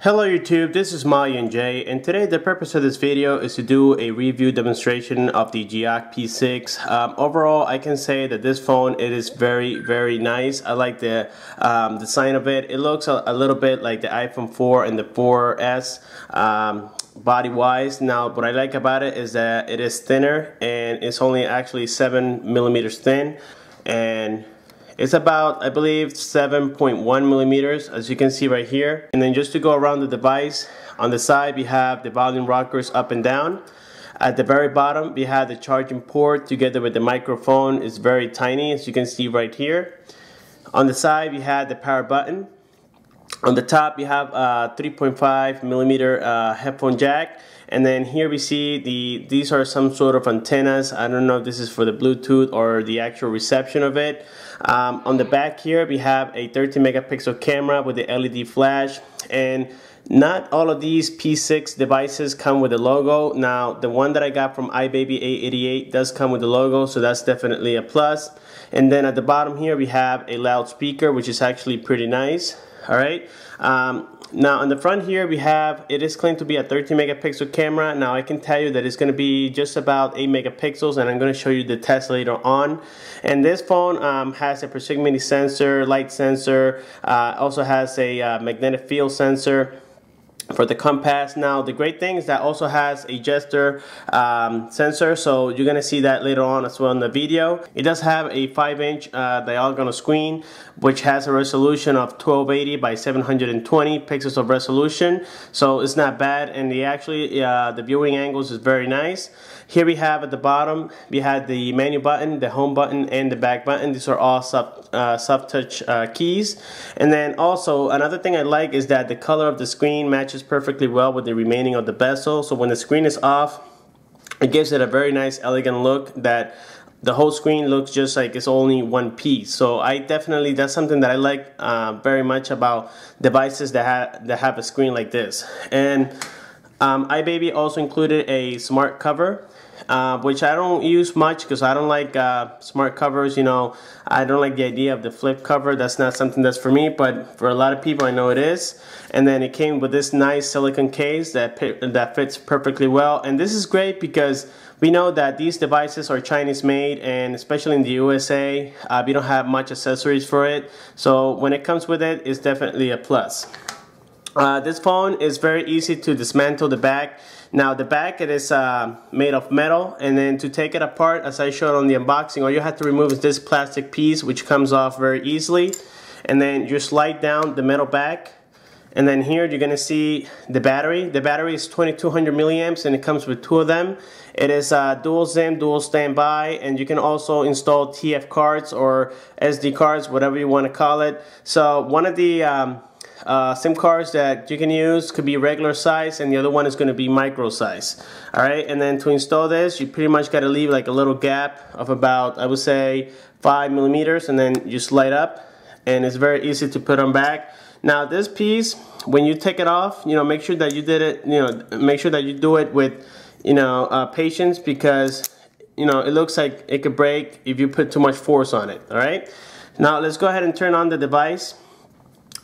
Hello YouTube, this is Maya and Jay, and today the purpose of this video is to do a review demonstration of the Jiake P6. Overall, I can say that this phone, it is very nice. I like the design of it. It looks a little bit like the iPhone 4 and the 4S body wise. Now what I like about it is that it is thinner, and it's only actually 7mm thin, and it's about, I believe, 7.1 millimeters, as you can see right here. And then just to go around the device, on the side we have the volume rockers up and down. At the very bottom we have the charging port together with the microphone. It's very tiny, as you can see right here. On the side we have the power button. On the top you have a 3.5 millimeter headphone jack. And then here we see these are some sort of antennas. I don't know if this is for the Bluetooth or the actual reception of it. On the back here we have a 13 megapixel camera with the LED flash, and not all of these P6 devices come with a logo. Now the one that I got from iBaby888 does come with the logo, so that's definitely a plus. And then at the bottom here we have a loudspeaker, which is actually pretty nice. Alright, now on the front here we have, it is claimed to be a 13 megapixel camera. Now I can tell you that it's going to be just about 8 megapixels, and I'm going to show you the test later on. And this phone has a proximity sensor, light sensor, also has a magnetic field sensor for the compass. Now the great thing is that also has a gesture sensor, so you're gonna see that later on as well in the video. It does have a 5-inch diagonal screen, which has a resolution of 1280 by 720 pixels of resolution, so it's not bad. And the viewing angles is very nice. Here we have at the bottom, we have the menu button, the home button, and the back button. These are all soft touch keys. And then also another thing I like is that the color of the screen matches perfectly well with the remaining of the bezel. So when the screen is off, it gives it a very nice, elegant look that the whole screen looks just like it's only one piece. So that's something that I like very much about devices that have a screen like this. And iBaby also included a smart cover, which I don't use much because I don't like smart covers. You know, I don't like the idea of the flip cover. That's not something that's for me, but for a lot of people I know it is. And then it came with this nice silicone case that fits perfectly well. And this is great because we know that these devices are Chinese made, and especially in the USA, we don't have much accessories for it. So when it comes with it, it's definitely a plus. This phone is very easy to dismantle the back. Now the back, it is made of metal, and then to take it apart, as I showed on the unboxing, all you have to remove is this plastic piece, which comes off very easily. And then you slide down the metal back, and then here you're gonna see the battery. The battery is 2200 milliamps, and it comes with 2 of them. It is dual SIM, dual standby, and you can also install TF cards or SD cards, whatever you want to call it. So one of the SIM cards that you can use could be regular size, and the other one is going to be micro size. Alright, and then to install this, you pretty much got to leave like a little gap of about, I would say, 5 millimeters, and then you slide up, and it's very easy to put on back. Now this piece, when you take it off, you know, make sure that you make sure that you do it with, patience, because, it looks like it could break if you put too much force on it. Alright, now let's go ahead and turn on the device.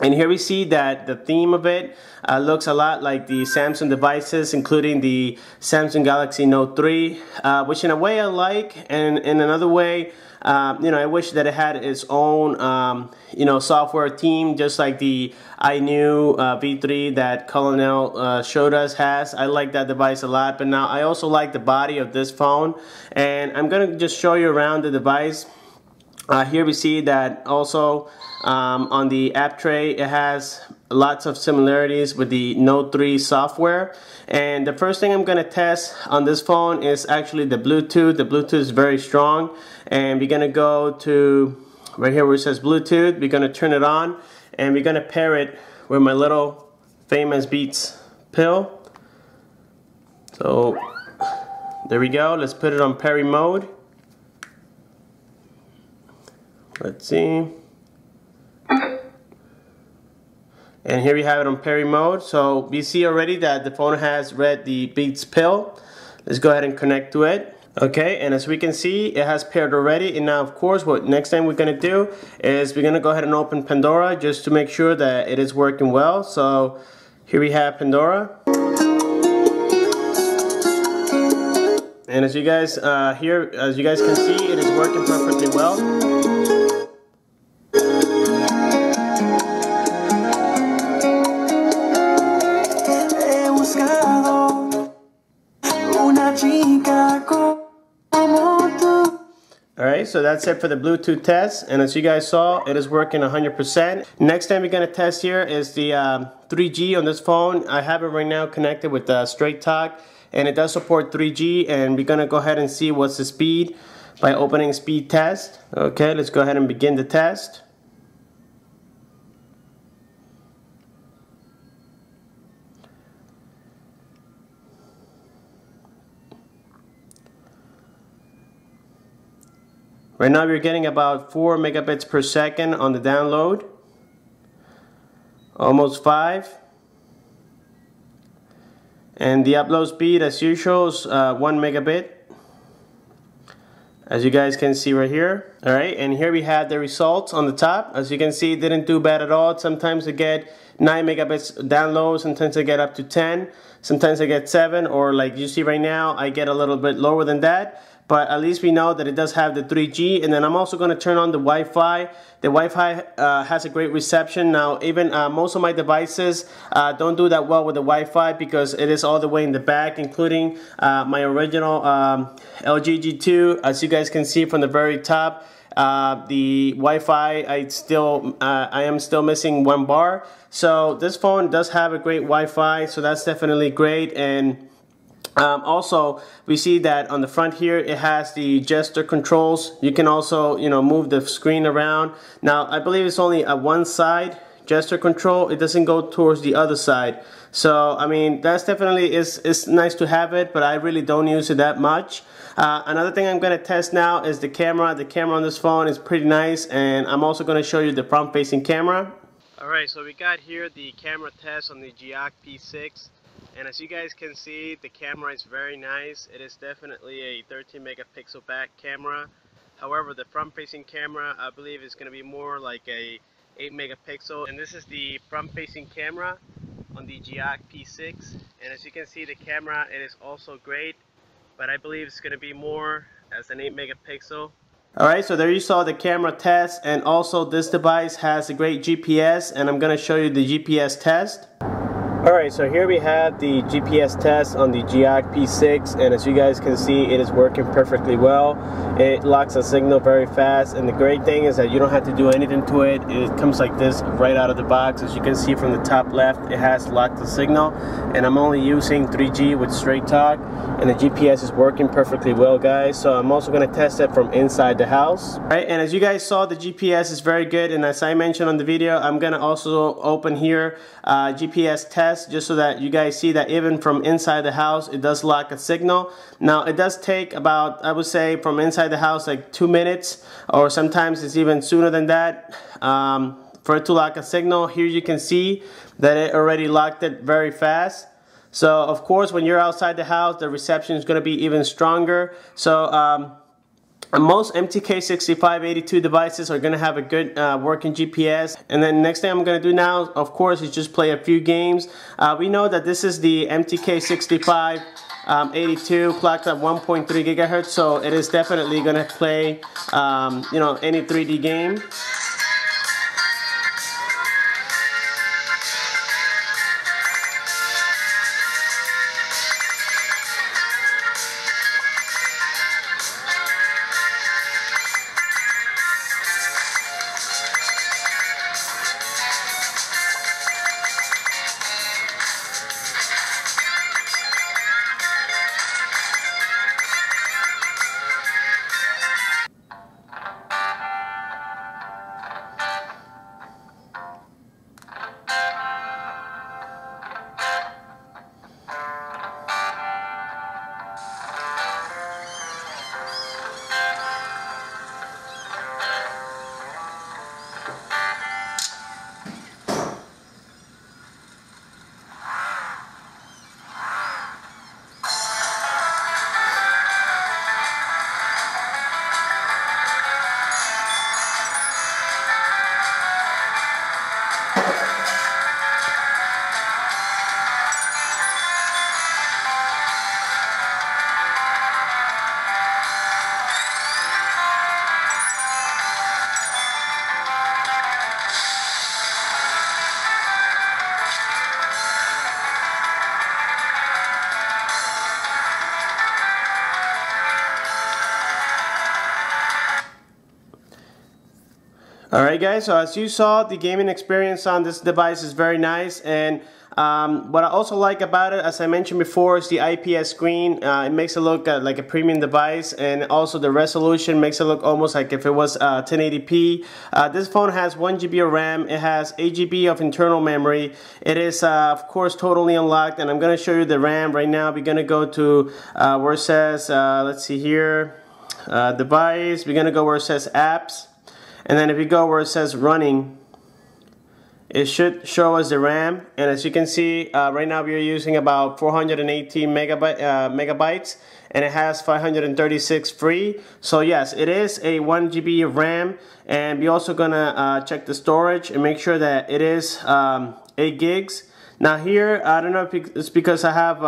And here we see that the theme of it looks a lot like the Samsung devices, including the Samsung Galaxy Note 3, which in a way I like, and in another way, I wish that it had its own, software team, just like the iNew V3 that Colonel showed us has. I like that device a lot, but now I also like the body of this phone, and I'm going to just show you around the device. Here we see that also on the app tray, it has lots of similarities with the Note 3 software. And the first thing I'm going to test on this phone is actually the Bluetooth. The Bluetooth is very strong, and we're going to go to right here where it says Bluetooth. We're going to turn it on, and we're going to pair it with my little famous Beats pill. So there we go. Let's put it on Perry mode. Let's see. And here we have it on Perry mode. So we see already that the phone has read the Beats pill. Let's go ahead and connect to it. Okay, and as we can see, it has paired already. And now, of course, what next thing we're going to do is we're going to go ahead and open Pandora just to make sure that it is working well. So Here we have Pandora. And as you guys can see, it is working perfectly well. Alright, so that's it for the Bluetooth test, and as you guys saw, it is working 100%. Next time we're going to test here is the 3G on this phone. I have it right now connected with Straight Talk, and it does support 3G, and we're going to go ahead and see what's the speed by opening speed test. Okay, let's go ahead and begin the test. Right now we're getting about 4 megabits per second on the download. Almost 5. And the upload speed as usual is 1 megabit. As you guys can see right here. Alright, and here we have the results on the top. As you can see, it didn't do bad at all. Sometimes I get 9 megabits download, sometimes I get up to 10, sometimes I get 7, or like you see right now, I get a little bit lower than that. But at least we know that it does have the 3G, and then I'm also going to turn on the Wi-Fi. The Wi-Fi has a great reception. Now, even most of my devices don't do that well with the Wi-Fi because it is all the way in the back, including my original LG G2. As you guys can see from the very top, the Wi-Fi, I am still missing 1 bar. So this phone does have a great Wi-Fi, so that's definitely great. And also, we see that on the front here, it has the gesture controls. You can also, move the screen around. Now, I believe it's only a one side gesture control. It doesn't go towards the other side. So, I mean, that's definitely is nice to have it, but I really don't use it that much. Another thing I'm going to test now is the camera. The camera on this phone is pretty nice, and I'm also going to show you the front-facing camera. Alright, so we got here the camera test on the Jiake P6. And as you guys can see, the camera is very nice. It is definitely a 13 megapixel back camera. However, the front-facing camera, I believe, is going to be more like a 8 megapixel. And this is the front-facing camera on the Jiake P6. And as you can see, the camera, it is also great, but I believe it's going to be more as an 8 megapixel. Alright, so there you saw the camera test, and also this device has a great GPS, and I'm going to show you the GPS test. Alright, so here we have the GPS test on the Jiake P6, and as you guys can see, it is working perfectly well. It locks a signal very fast, and the great thing is that you don't have to do anything to it. It comes like this right out of the box. As you can see from the top left, it has locked the signal, and I'm only using 3G with Straight Talk, and the GPS is working perfectly well, guys. So I'm also going to test it from inside the house. Alright, and as you guys saw, the GPS is very good, and as I mentioned on the video, I'm going to also open here GPS test, just so that you guys see that even from inside the house, it does lock a signal. Now, it does take about, I would say, from inside the house like 2 minutes, or sometimes it's even sooner than that, for it to lock a signal. Here you can see that it already locked it very fast. So of course, when you're outside the house, the reception is going to be even stronger. So most MTK6582 devices are going to have a good working GPS. And then next thing I'm going to do now, of course, is just play a few games. We know that this is the MTK6582 clocked at 1.3 gigahertz, so it is definitely going to play any 3D game. Alright guys, so as you saw, the gaming experience on this device is very nice, and what I also like about it, as I mentioned before, is the IPS screen. It makes it look like a premium device, and also the resolution makes it look almost like if it was 1080p. This phone has 1 GB of RAM, it has 8 GB of internal memory. It is of course totally unlocked, and I'm going to show you the RAM right now. We're going to go to where it says, let's see here, device. We're going to go where it says apps. And then if you go where it says running, it should show us the RAM. And as you can see, right now we are using about 418 megabytes, and it has 536 free. So yes, it is a 1 GB of RAM, and we're also gonna check the storage and make sure that it is 8 gigs. Now here, I don't know if it's because I have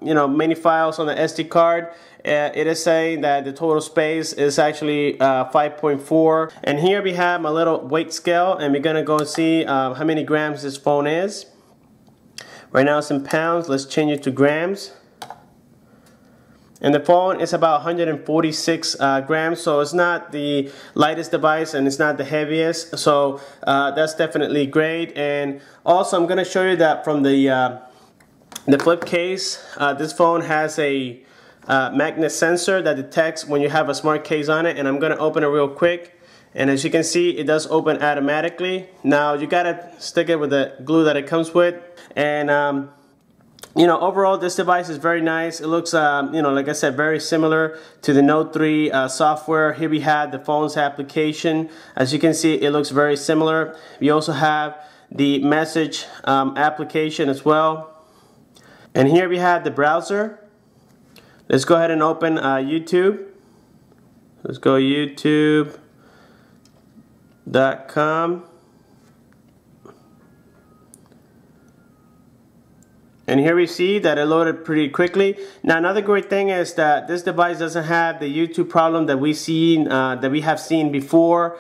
you know, many files on the SD card. It is saying that the total space is actually 5.4. And here we have my little weight scale, and we're gonna go see how many grams this phone is. Right now it's in pounds. Let's change it to grams. And the phone is about 146 grams, so it's not the lightest device and it's not the heaviest, so that's definitely great. And also I'm going to show you that from the flip case, this phone has a magnet sensor that detects when you have a smart case on it, and I'm going to open it real quick. And as you can see, it does open automatically. Now you gotta stick it with the glue that it comes with, and you know, overall this device is very nice. It looks, you know, like I said, very similar to the Note 3 software. Here we have the phone's application. As you can see, it looks very similar. We also have the message application as well. And here we have the browser. Let's go ahead and open YouTube. Let's go youtube.com. And here we see that it loaded pretty quickly. Now another great thing is that this device doesn't have the YouTube problem that we have seen before.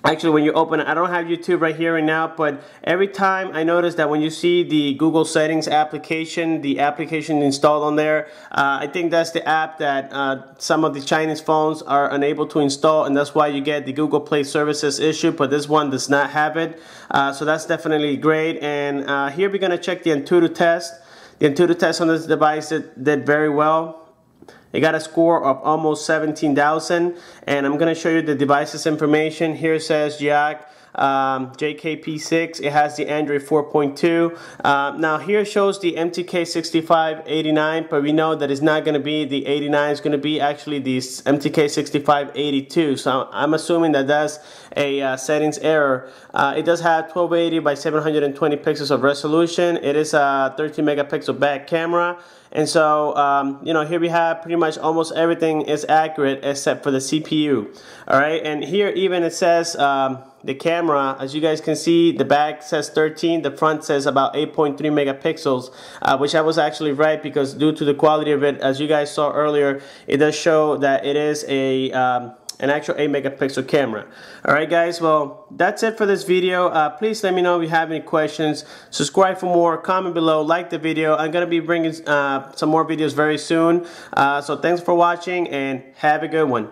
Actually, when you open it, I don't have YouTube right here right now, but every time I notice that when you see the Google Settings application, the application installed on there, I think that's the app that some of the Chinese phones are unable to install, and that's why you get the Google Play Services issue, but this one does not have it. So that's definitely great. And here we're going to check the Antutu test. The Antutu test on this device did very well. It got a score of almost 17,000, and I'm going to show you the device's information. Here it says Jiake JKP6. It has the Android 4.2. Now here shows the MTK6589, but we know that it's not going to be the 89. It's going to be actually the MTK6582. So I'm assuming that that's a settings error. It does have 1280 by 720 pixels of resolution. It is a 13 megapixel back camera. And so, you know, here we have pretty much almost everything is accurate except for the CPU. Alright, and here even it says the camera, as you guys can see, the back says 13, the front says about 8.3 megapixels, which I was actually right, because due to the quality of it, as you guys saw earlier, it does show that it is a an actual 8 megapixel camera. Alright guys, well that's it for this video. Please let me know if you have any questions. Subscribe for more, comment below, like the video. I'm going to be bringing some more videos very soon. So thanks for watching and have a good one.